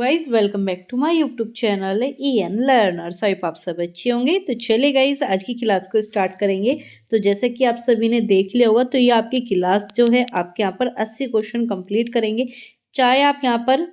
Guys welcome back to my YouTube channel EN learners. I आप सब अच्छे होंगे। तो चलिए गाइज आज की क्लास को स्टार्ट करेंगे। तो जैसे कि आप सभी ने देख लिया होगा, तो ये आपकी क्लास जो है आपके यहाँ पर 80 क्वेश्चन कंप्लीट करेंगे। चाहे आप यहाँ पर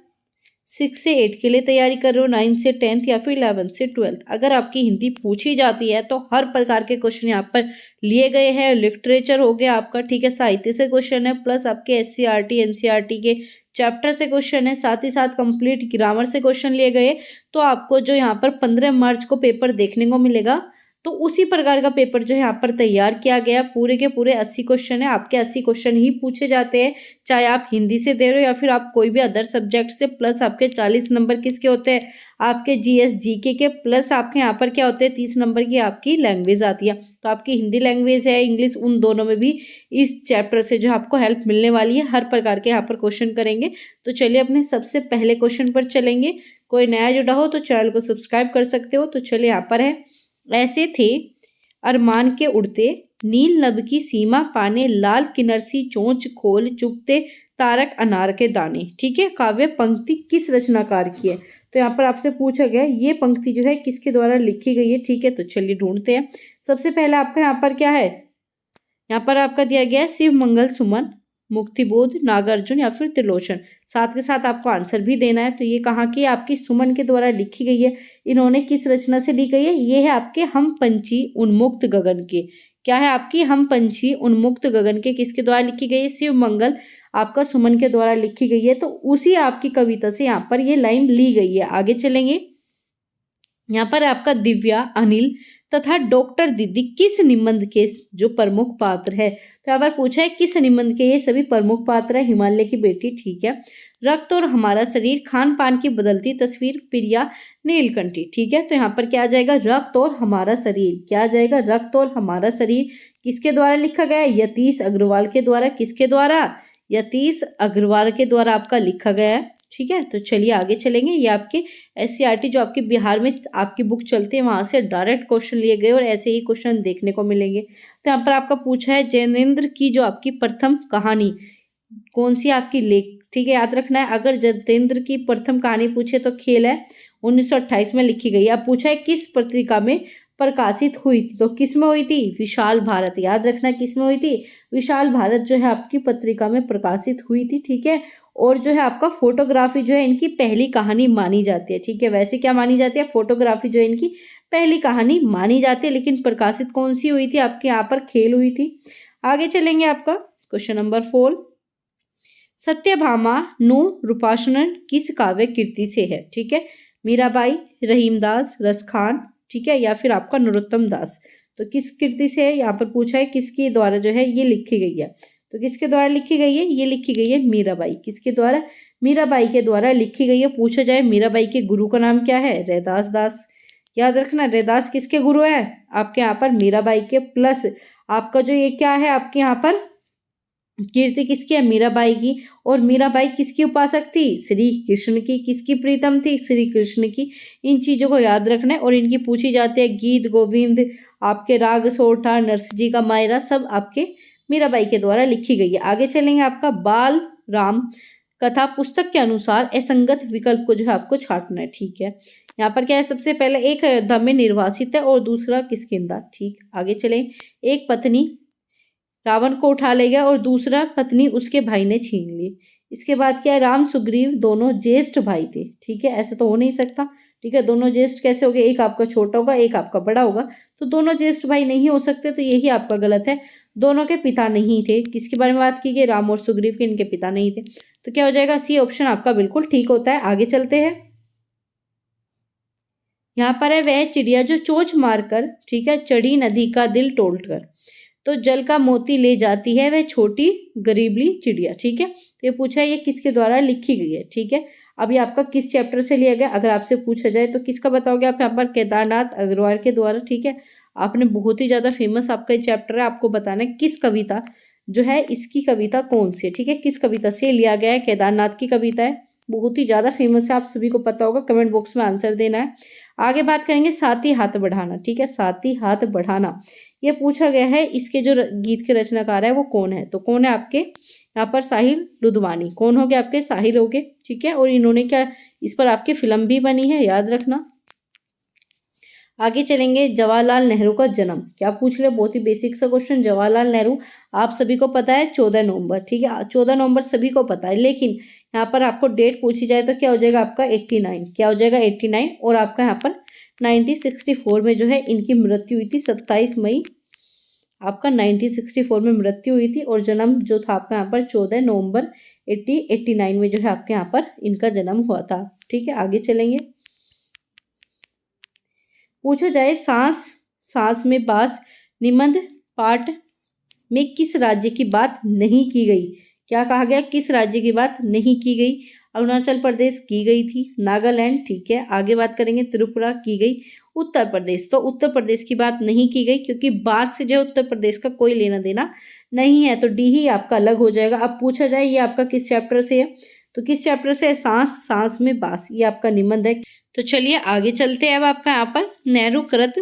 6 से 8 के लिए तैयारी कर रहे हो, 9 से 10th या फिर 11 से 12th। अगर आपकी हिंदी पूछी जाती है तो हर प्रकार के क्वेश्चन यहाँ पर लिए गए हैं। लिटरेचर हो गया आपका, ठीक है, साहित्य से क्वेश्चन है, प्लस आपके SCRT NCRT के चैप्टर से क्वेश्चन है, साथ ही साथ कंप्लीट ग्रामर से क्वेश्चन लिए गए। तो आपको जो यहाँ पर 15 मार्च को पेपर देखने को मिलेगा, तो उसी प्रकार का पेपर जो है यहाँ पर तैयार किया गया। पूरे के पूरे 80 क्वेश्चन है, आपके 80 क्वेश्चन ही पूछे जाते हैं, चाहे आप हिंदी से दे रहे हो या फिर आप कोई भी अदर सब्जेक्ट से। प्लस आपके 40 नंबर किसके होते हैं, आपके GS GK के। प्लस आपके यहाँ पर क्या होते हैं, 30 नंबर की आपकी लैंग्वेज आती है। तो आपकी हिंदी लैंग्वेज है, इंग्लिश, उन दोनों में भी इस चैप्टर से जो आपको हेल्प मिलने वाली है। हर प्रकार के यहाँ पर क्वेश्चन करेंगे। तो चलिए अपने सबसे पहले क्वेश्चन पर चलेंगे। कोई नया जुड़ा हो तो चैनल को सब्सक्राइब कर सकते हो। तो चलिए यहाँ पर है, ऐसे थे अरमान के उड़ते, नील नभ की सीमा पाने, लाल किन्नरसी चोंच खोल, चुगते तारक अनार के दाने। ठीक है, काव्य पंक्ति किस रचनाकार की है। तो यहाँ पर आपसे पूछा गया ये पंक्ति जो है किसके द्वारा लिखी गई है। ठीक है, तो चलिए ढूंढते हैं। सबसे पहले आपका यहाँ पर क्या है, यहाँ पर आपका दिया गया है शिव मंगल सुमन, मुक्तिबोध, नागार्जुन या फिर त्रिलोचन। साथ के साथ आपको आंसर भी देना है। तो ये कहाँ की आपकी सुमन के द्वारा लिखी गई है। इन्होंने किस रचना से ली गई है, ये है आपके हम पंछी उन्मुक्त गगन के। क्या है आपकी हम पंछी उन्मुक्त गगन के किसके द्वारा लिखी गई है, शिव मंगल आपका सुमन के द्वारा लिखी गई है। तो उसी आपकी कविता से यहाँ पर ये लाइन ली गई है। आगे चलेंगे, यहाँ पर आपका दिव्या, अनिल तथा डॉक्टर दीदी किस निबंध के जो प्रमुख पात्र है। तो यहाँ पर पूछा है किस निबंध के ये सभी प्रमुख पात्र है। हिमालय की बेटी, ठीक है, रक्त और हमारा शरीर, खान पान की बदलती तस्वीर, प्रिया, नीलकंठी। ठीक है, तो यहाँ पर क्या आ जाएगा, रक्त और हमारा शरीर। क्या आ जाएगा, रक्त और हमारा शरीर किसके द्वारा लिखा गया है, यतीश अग्रवाल के द्वारा। किसके द्वारा, यतीश अग्रवाल के द्वारा आपका लिखा गया है। ठीक है, तो चलिए आगे चलेंगे। ये आपके SCRT जो आपके बिहार में आपकी बुक चलती है, वहां से डायरेक्ट क्वेश्चन लिए गए और ऐसे ही क्वेश्चन देखने को मिलेंगे। तो यहाँ पर आपका पूछा है जैनेन्द्र की जो आपकी प्रथम कहानी कौन सी आपकी लेख। ठीक है, याद रखना है, अगर जतेंद्र की प्रथम कहानी पूछे तो खेल है, 1928 में लिखी गई। अब पूछा है किस पत्रिका में प्रकाशित हुई थी। तो किस में हुई थी, विशाल भारत। याद रखना किस में हुई थी, विशाल भारत जो है आपकी पत्रिका में प्रकाशित हुई थी। ठीक है, और जो है आपका फोटोग्राफी जो है इनकी पहली कहानी मानी जाती है। ठीक है, वैसे क्या मानी जाती है, फोटोग्राफी जो है इनकी पहली कहानी मानी जाती है, लेकिन प्रकाशित कौन सी हुई थी, आपके यहाँ पर खेल हुई थी। आगे चलेंगे, आपका क्वेश्चन नंबर 4, सत्यभामा नु रूपासनन किस काव्य कीर्ति से है। ठीक है, मीराबाई, रहीमदास, रसखान, ठीक है, या फिर आपका नरोत्तम दास। तो किस कीर्ति से है, यहाँ पर पूछा है किसके द्वारा जो है ये लिखी गई है। तो किसके द्वारा लिखी गई है, ये लिखी गई है मीराबाई। किसके द्वारा, मीराबाई के द्वारा लिखी गई है। पूछा जाए मीराबाई के गुरु का नाम क्या है, रैदास दास। याद रखना, रैदास किसके गुरु है, आपके यहाँ पर मीराबाई के। प्लस आपका जो ये क्या है, आपके यहाँ पर कीर्ति किसकी है, मीराबाई की। और मीराबाई किसकी उपासक थी, श्री कृष्ण की। किसकी प्रीतम थी, श्री कृष्ण की। इन चीजों को याद रखना है। और इनकी पूछी जाती है गीत गोविंद, आपके राग सोठा, नरसिंह जी का मायरा, सब आपके मीराबाई के द्वारा लिखी गई है। आगे चलेंगे, आपका बाल राम कथा पुस्तक के अनुसार असंगत विकल्प को जो है आपको छांटना है। ठीक है, यहाँ पर क्या है, सबसे पहले एक अयोध्या में निर्वासित है और दूसरा किष्किंधा। ठीक, आगे चलें, एक पत्नी रावण को उठा ले गया और दूसरा पत्नी उसके भाई ने छीन ली। इसके बाद क्या है, राम सुग्रीव दोनों ज्येष्ठ भाई थे। ठीक है, ऐसा तो हो नहीं सकता। ठीक है, दोनों ज्येष्ठ कैसे हो गए, एक आपका छोटा होगा एक आपका बड़ा होगा, तो दोनों ज्येष्ठ भाई नहीं हो सकते। तो यही आपका गलत है, दोनों के पिता नहीं थे। किसके बारे में बात की गई, राम और सुग्रीव के, इनके पिता नहीं थे। तो क्या हो जाएगा, सी ऑप्शन आपका बिल्कुल ठीक होता है। आगे चलते हैं, यहाँ पर है वह चिड़िया जो चोंच मारकर, ठीक है, चढ़ी नदी का दिल तोड़कर तो जल का मोती ले जाती है, वह छोटी गरीबली चिड़िया। ठीक है, तो ये पूछा है ये किसके द्वारा लिखी गई है। ठीक है, अब ये आपका किस चैप्टर से लिया गया, अगर आपसे पूछा जाए तो किसका बताओगे आप, यहाँ पर केदारनाथ अग्रवाल के द्वारा। ठीक है, आपने बहुत ही ज्यादा फेमस आपका ये चैप्टर है, आपको बताना है किस कविता जो है इसकी कविता कौन सी है। ठीक है, किस कविता से लिया गया है, केदारनाथ की कविता है, बहुत ही ज्यादा फेमस है, आप सभी को पता होगा। कमेंट बॉक्स में आंसर देना है। आगे बात करेंगे साथी हाथ बढ़ाना। ठीक है, साथी हाथ बढ़ाना ये पूछा गया है, इसके जो गीत के रचनाकार है वो कौन है। तो कौन है आपके यहाँ पर, साहिल लुधियाना। कौन हो गए आपके, साहिल हो गए। ठीक है, और इन्होंने क्या इस पर आपकी फिल्म भी बनी है, याद रखना। आगे चलेंगे, जवाहरलाल नेहरू का जन्म क्या पूछ रहे, बहुत ही बेसिक सा क्वेश्चन। जवाहरलाल नेहरू आप सभी को पता है 14 नवंबर, ठीक है 14 नवंबर सभी को पता है, लेकिन यहाँ पर आपको डेट पूछी जाए तो क्या हो जाएगा आपका 89, क्या हो जाएगा 89। और आपका यहाँ पर 1964 में जो है इनकी मृत्यु हुई थी, 27 मई आपका 1964 में मृत्यु हुई थी। और जन्म जो था आपका यहाँ पर 14 नवंबर 89 में जो है आपके यहाँ पर इनका जन्म हुआ था, ठीक है। आगे चलेंगे, पूछा जाए सांस सांस में बास निबंध पाठ में किस राज्य की बात नहीं की गई, क्या कहा गया, किस राज्य की बात नहीं की गई। अरुणाचल प्रदेश की गई थी, नागालैंड, ठीक है। आगे बात करेंगे, त्रिपुरा की गई, उत्तर प्रदेश, तो उत्तर प्रदेश की बात नहीं की गई क्योंकि बात से जो उत्तर प्रदेश का कोई लेना देना नहीं है, तो डी ही आपका अलग हो जाएगा। अब पूछा जाए ये आपका किस चैप्टर से है, तो किस चैप्टर से है, सांस सांस में बास, ये आपका निबंध है। तो चलिए आगे चलते हैं। अब आपका यहाँ पर नेहरू कृत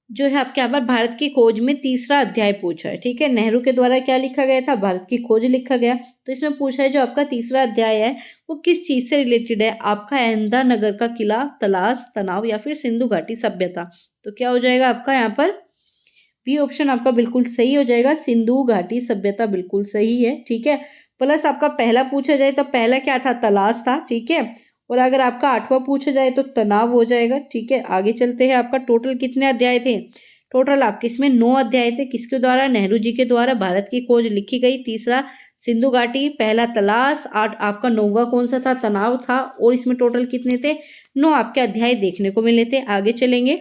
जो है आपके यहाँ पर भारत की खोज में तीसरा अध्याय पूछा है, ठीक है। नेहरू के द्वारा क्या लिखा गया था, भारत की खोज लिखा गया। तो इसमें पूछा है जो आपका तीसरा अध्याय है वो किस चीज से रिलेटेड है, आपका अहमदानगर का किला, तलाश, तनाव या फिर सिंधु घाटी सभ्यता। तो क्या हो जाएगा आपका यहाँ पर बी ऑप्शन आपका बिल्कुल सही हो जाएगा, सिंधु घाटी सभ्यता बिल्कुल सही है, ठीक है। प्लस आपका पहला पूछा जाए तो पहला क्या था, तलाश था, ठीक है। और अगर आपका 8वां पूछा जाए तो तनाव हो जाएगा, ठीक है। आगे चलते हैं, आपका टोटल कितने अध्याय थे, टोटल आपके इसमें 9 अध्याय थे। किसके द्वारा, नेहरू जी के द्वारा भारत की खोज लिखी गई, तीसरा सिंधु घाटी, पहला तलाश, आपका 9वां कौन सा था, तनाव था। और इसमें टोटल कितने थे, 9 आपके अध्याय देखने को मिले थे। आगे चलेंगे,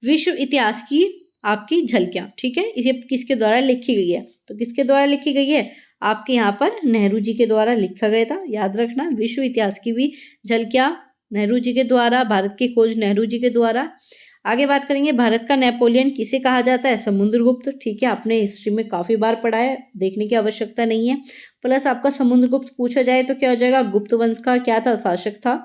विश्व इतिहास की आपकी झलकियां, ठीक है, इसे किसके द्वारा लिखी गई है, तो किसके द्वारा लिखी गई है, आपके यहाँ पर नेहरू जी के द्वारा लिखा गया था, याद रखना। विश्व इतिहास की भी झलकियां नेहरू जी के द्वारा, भारत की खोज नेहरू जी के द्वारा। आगे बात करेंगे, भारत का नेपोलियन किसे कहा जाता है, समुद्रगुप्त, ठीक है। आपने हिस्ट्री में काफी बार पढ़ा है, देखने की आवश्यकता नहीं है। प्लस आपका समुद्रगुप्त पूछा जाए तो क्या हो जाएगा, गुप्त वंश का क्या था, शासक था।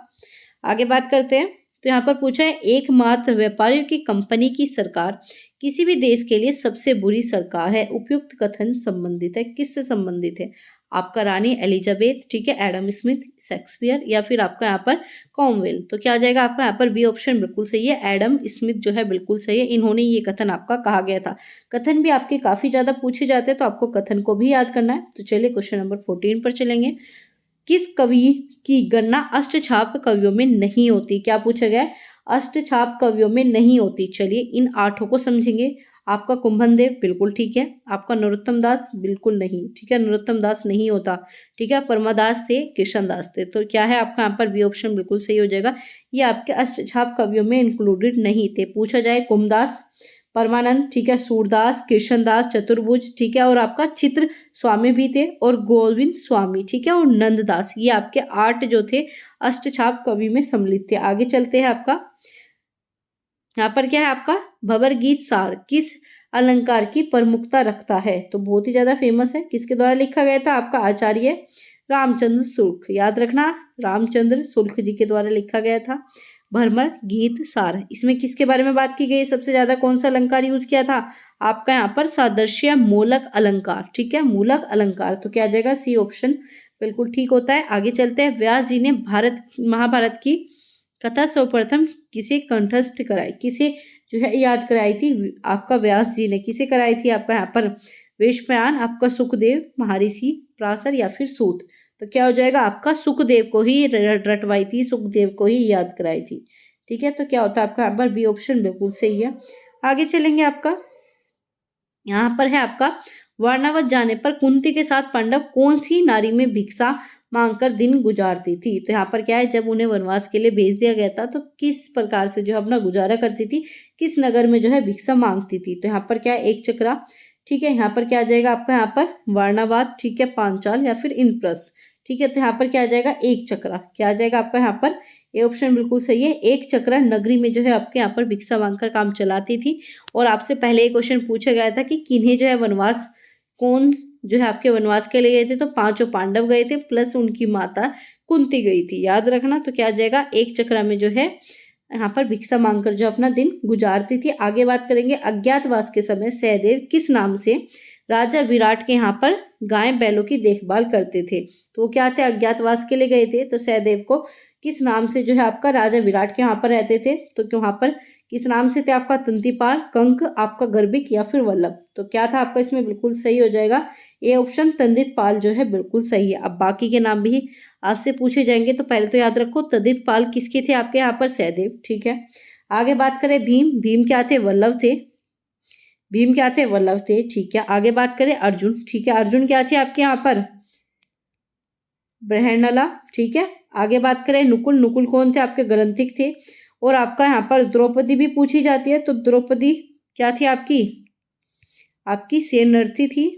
आगे बात करते हैं, तो यहाँ पर पूछा है एकमात्र व्यापारियों की कंपनी की सरकार किसी भी देश के लिए सबसे बुरी सरकार है, उपयुक्त कथन संबंधित है, किससे संबंधित है, आपका रानी एलिजाबेथ, ठीक है, एडम स्मिथ, शेक्सपियर या फिर आपका यहाँ पर कॉमवेल। तो क्या आ जाएगा आपका यहाँ पर बी ऑप्शन बिल्कुल सही है, एडम स्मिथ जो है बिल्कुल सही है, इन्होंने ये कथन आपका कहा गया था। कथन भी आपके काफी ज्यादा पूछे जाते हैं तो आपको कथन को भी याद करना है। तो चलिए क्वेश्चन नंबर 14 पर चलेंगे, किस कवि की गणना अष्टछाप कवियों में नहीं होती, क्या पूछा गया है, अष्टछाप कवियों में नहीं होती। चलिए इन 8 को समझेंगे। आपका कुंभन देव बिल्कुल ठीक है, आपका नरोत्तम दास बिल्कुल नहीं, ठीक है, नरोत्तम दास नहीं होता, ठीक है। परमादास थे, कृष्ण दास थे। तो क्या है आपका यहाँ पर बी ऑप्शन बिल्कुल सही हो जाएगा, ये आपके अष्टछाप कवियों में इंक्लूडेड नहीं थे। पूछा जाए कुमदास, परमानंद, ठीक है, सूरदास, कृष्णदास, चतुर्भुज, ठीक है, और आपका चित्र स्वामी भी थे, और गोविंद स्वामी, ठीक है, और नंददास, ये आपके 8 जो थे अष्टछाप कवि में सम्मिलित थे। आगे चलते हैं, आपका यहाँ पर क्या है, आपका भंवर गीत सार किस अलंकार की प्रमुखता रखता है, तो बहुत ही ज्यादा फेमस है, किसके द्वारा लिखा गया था, आपका आचार्य रामचंद्र शुल्क, याद रखना, रामचंद्र शुल्क जी के द्वारा लिखा गया था भ्रमर गीत सार। इसमें किसके बारे में बात की गई, सबसे ज्यादा कौन सा अलंकार यूज किया था, आपका यहाँ पर सादृश्य मूलक अलंकार, ठीक है, मूलक अलंकार। तो क्या आ जाएगा, सी ऑप्शन बिल्कुल ठीक होता है। आगे चलते हैं, व्यास जी ने महाभारत की कथा सर्वप्रथम किसे कंठस्थ कराई, किसे जो है याद कराई थी, आपका व्यास जी ने किसे कराई थी, आपका यहाँ पर वेशपायन, आपका सुखदेव, महर्षि पराशर या फिर सूत। तो क्या हो जाएगा, आपका सुखदेव को ही रटवाई थी, सुखदेव को ही याद कराई थी, ठीक है। तो क्या होता है आपका यहाँ पर बी ऑप्शन बिल्कुल सही है। आगे चलेंगे, आपका यहाँ पर है आपका वारणावत जाने पर कुंती के साथ पांडव कौन सी नारी में भिक्षा मांगकर दिन गुजारती थी। तो यहाँ पर क्या है, जब उन्हें वनवास के लिए भेज दिया गया था तो किस प्रकार से जो अपना गुजारा करती थी, किस नगर में जो है भिक्षा मांगती थी। तो यहाँ पर क्या है, एक चक्रा, ठीक है। यहाँ पर क्या आ जाएगा आपका, यहाँ पर वारणावात, ठीक है, पांचाल या फिर इंद्रप्रस्थ, ठीक है। तो यहाँ पर क्या आ जाएगा, एक चक्रा, क्या आ जाएगा आपका यहाँ पर, ये ऑप्शन बिल्कुल सही है, एक चक्रा नगरी में जो है आपके यहाँ पर भिक्षा मांगकर काम चलाती थी। और आपसे पहले एक क्वेश्चन पूछा गया था कि किन्हें जो है वनवास, कौन जो है आपके वनवास के लिए गए थे, तो 5 पांडव गए थे प्लस उनकी माता कुंती गई थी, याद रखना। तो क्या आ जाएगा, एक चक्रा में जो है यहाँ पर भिक्षा मांगकर जो अपना दिन गुजारती थी। आगे बात करेंगे, अज्ञातवास के समय सहदेव किस नाम से राजा विराट के यहाँ पर गाय बैलों की देखभाल करते थे। तो वो क्या थे, अज्ञातवास के लिए गए थे। तो सहदेव को किस नाम से जो है आपका राजा विराट के यहाँ पर रहते थे, तो वहाँ पर किस नाम से थे आपका, तंतीपाल, कंक, आपका गर्भिक या फिर वल्लभ। तो क्या था आपका इसमें बिल्कुल सही हो जाएगा ए ऑप्शन, तंदित पाल जो है बिल्कुल सही है। अब बाकी के नाम भी आपसे पूछे जाएंगे, तो पहले तो याद रखो तंदित पाल किसके थे आपके यहाँ पर, सहदेव, ठीक है। आगे बात करें भीम, भीम क्या थे, वल्लभ थे। भीम क्या थे, वल्लभ थे, ठीक है। आगे बात करें अर्जुन, ठीक है, अर्जुन क्या थे आपके यहाँ पर, बृहन्नला, ठीक है। आगे बात करें नुकुल, नुकुल कौन थे आपके, गलंतिक थे। और आपका यहाँ पर द्रौपदी भी पूछी जाती है, तो द्रौपदी क्या थी आपकी, आपकी सेनार्थी थी,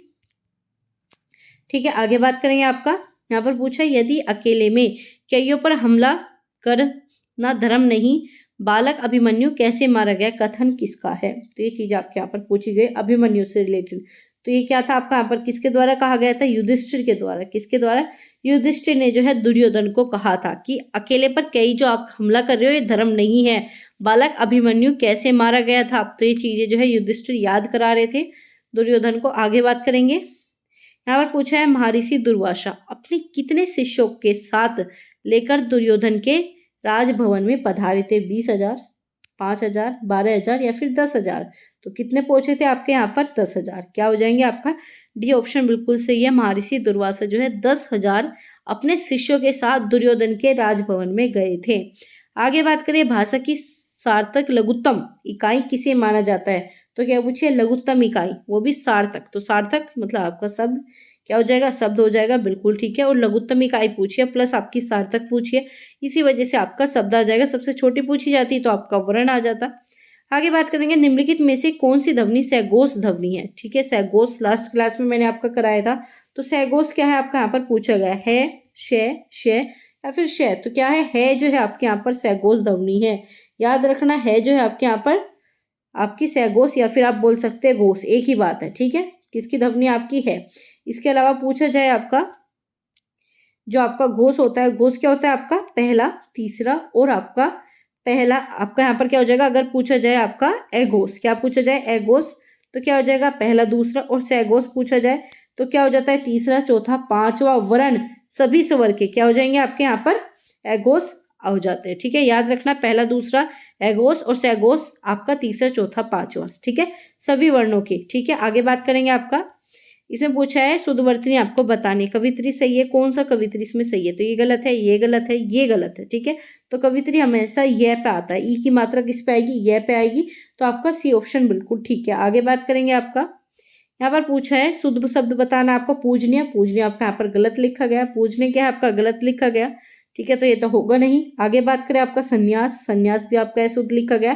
ठीक है। आगे बात करेंगे आपका यहाँ पर पूछा, यदि अकेले में कईयों पर हमला करना धर्म नहीं, बालक अभिमन्यु कैसे मारा गया, कथन किसका है। तो ये चीज आपके यहाँ पर पूछी गई अभिमन्यु से रिलेटेड। तो ये क्या था आपका यहाँ पर, किसके द्वारा कहा गया था, युधिष्ठिर के द्वारा। किसके द्वारा, युधिष्ठिर ने जो है दुर्योधन को कहा था कि अकेले पर कई जो आप हमला कर रहे हो ये धर्म नहीं है, बालक अभिमन्यु कैसे मारा गया था। तो ये चीजें जो है युधिष्ठिर याद करा रहे थे दुर्योधन को। आगे बात करेंगे, यहाँ पर पूछा है महर्षि दुर्वासा अपने कितने शिष्यों के साथ लेकर दुर्योधन के राजभवन में पधारे थे, 20,000, 5,000, 12,000 या फिर 10,000। तो कितने पहुंचे थे आपके यहाँ पर, 10,000। क्या हो जाएंगे आपका, डी ऑप्शन बिल्कुल सही है। महर्षि दुर्वासा जो है 10,000 अपने शिष्यों के साथ दुर्योधन के राजभवन में गए थे। आगे बात करें, भाषा की सार्थक लघुत्तम इकाई किसे माना जाता है। तो क्या पूछिए, लघुत्तम इकाई, वो भी सार्थक। तो सार्थक मतलब आपका शब्द क्या हो जाएगा, शब्द हो जाएगा, बिल्कुल ठीक है। और लघुत्तम इकाई पूछिए प्लस आपकी सार्थक पूछिए, इसी वजह से आपका शब्द आ जाएगा। सबसे छोटी पूछी जाती तो आपका वर्ण आ जाता। आगे बात करेंगे, निम्नलिखित में से कौन सी ध्वनि सैघोष ध्वनि है, ठीक है। सैघोष लास्ट क्लास में मैंने आपका कराया था। तो सैघोष क्या है आपका यहाँ पर पूछा गया है, शय, शय या फिर शय। तो क्या है जो है आपके यहाँ पर सैघोष ध्वनि है। याद रखना है जो है आपके यहाँ पर आपकी सैघोष या फिर आप बोल सकते हैं घोष, एक ही बात है, ठीक है। किसकी ध्वनि आपकी है। इसके अलावा पूछा जाए आपका जो आपका घोष होता है, घोष क्या होता है आपका, पहला, तीसरा और आपका पहला। आपका यहाँ पर क्या हो जाएगा, अगर पूछा जाए आपका अघोष, क्या पूछा जाए, अघोष, तो क्या हो जाएगा पहला, दूसरा। और सैघोष पूछा जाए तो क्या हो जाता है, तीसरा, चौथा, पांचवा। वर्ण सभी स्वर के क्या हो जाएंगे आपके यहाँ पर, अघोष हो जाते हैं, ठीक है। याद रखना, पहला, दूसरा अघोष और सैघोष आपका तीसरा, चौथा, पांचवा, ठीक है, सभी वर्णों के, ठीक है। आगे बात करेंगे आपका, इसमें पूछा है शुद्धवर्तनी आपको बतानी, कवित्री सही है, कौन सा कवित्री इसमें सही है। तो ये गलत है, ये गलत है, ये गलत है, ठीक है। तो कवित्री हमेशा ये पे आता है, ई की मात्रा किस पे आएगी, ये पे आएगी। तो आपका सी ऑप्शन बिल्कुल ठीक है। आगे बात करेंगे आपका, यहाँ पर पूछा है शुद्ध शब्द बताना आपको, पूजनीय, पूजनीय आपका यहाँ पर गलत लिखा गया, पूजने क्या है आपका गलत लिखा गया, ठीक है। तो ये तो होगा नहीं। आगे बात करें आपका संन्यास, संन्यास भी आपका शुद्ध लिखा गया,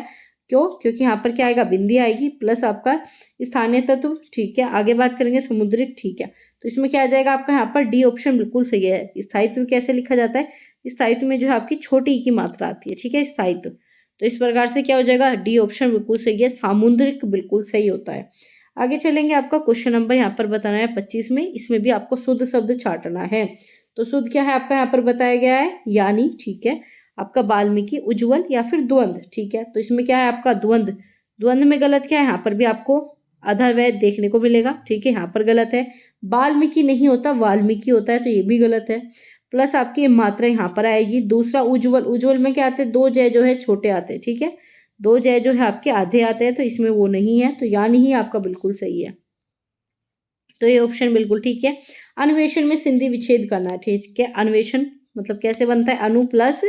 क्यों, क्योंकि यहाँ पर क्या आएगा, बिंदी आएगी प्लस आपका स्थानीय तत्व, ठीक है। आगे बात करेंगे समुद्रिक, ठीक है। तो इसमें क्या आ जाएगा आपका यहाँ पर डी ऑप्शन बिल्कुल सही है। स्थायित्व कैसे लिखा जाता है, स्थायित्व में जो है आपकी छोटी ई की मात्रा आती है, ठीक है, स्थायित्व। तो इस प्रकार से क्या हो जाएगा, डी ऑप्शन बिल्कुल सही है, सामुद्रिक बिल्कुल सही होता है। आगे चलेंगे, आपका क्वेश्चन नंबर यहाँ पर बताना है 25 में, इसमें भी आपको शुद्ध शब्द छाटना है। तो शुद्ध क्या है आपका यहाँ पर बताया गया है, यानी, ठीक है। आपका वाल्मीकि, उज्ज्वल या फिर द्वंद्व, ठीक है। तो इसमें क्या है आपका द्वंद्व, द्वंद्व में गलत क्या है, यहाँ पर भी आपको आधा व्यय देखने को मिलेगा, ठीक है, यहाँ पर गलत है। वाल्मीकि नहीं होता, वाल्मीकि होता है, तो ये भी गलत है। प्लस आपकी मात्रा यहाँ पर आएगी। दूसरा उज्ज्वल, उज्ज्वल में क्या आते हैं, दो जय जो है छोटे आते हैं, ठीक है, दो जय जो है आपके आधे आते हैं, तो इसमें वो नहीं है, तो यानी ही आपका बिल्कुल सही है। तो ये ऑप्शन बिल्कुल ठीक है। अन्वेषण में संधि विच्छेद करना है, ठीक है। अन्वेषण मतलब कैसे बनता है, अनु प्लस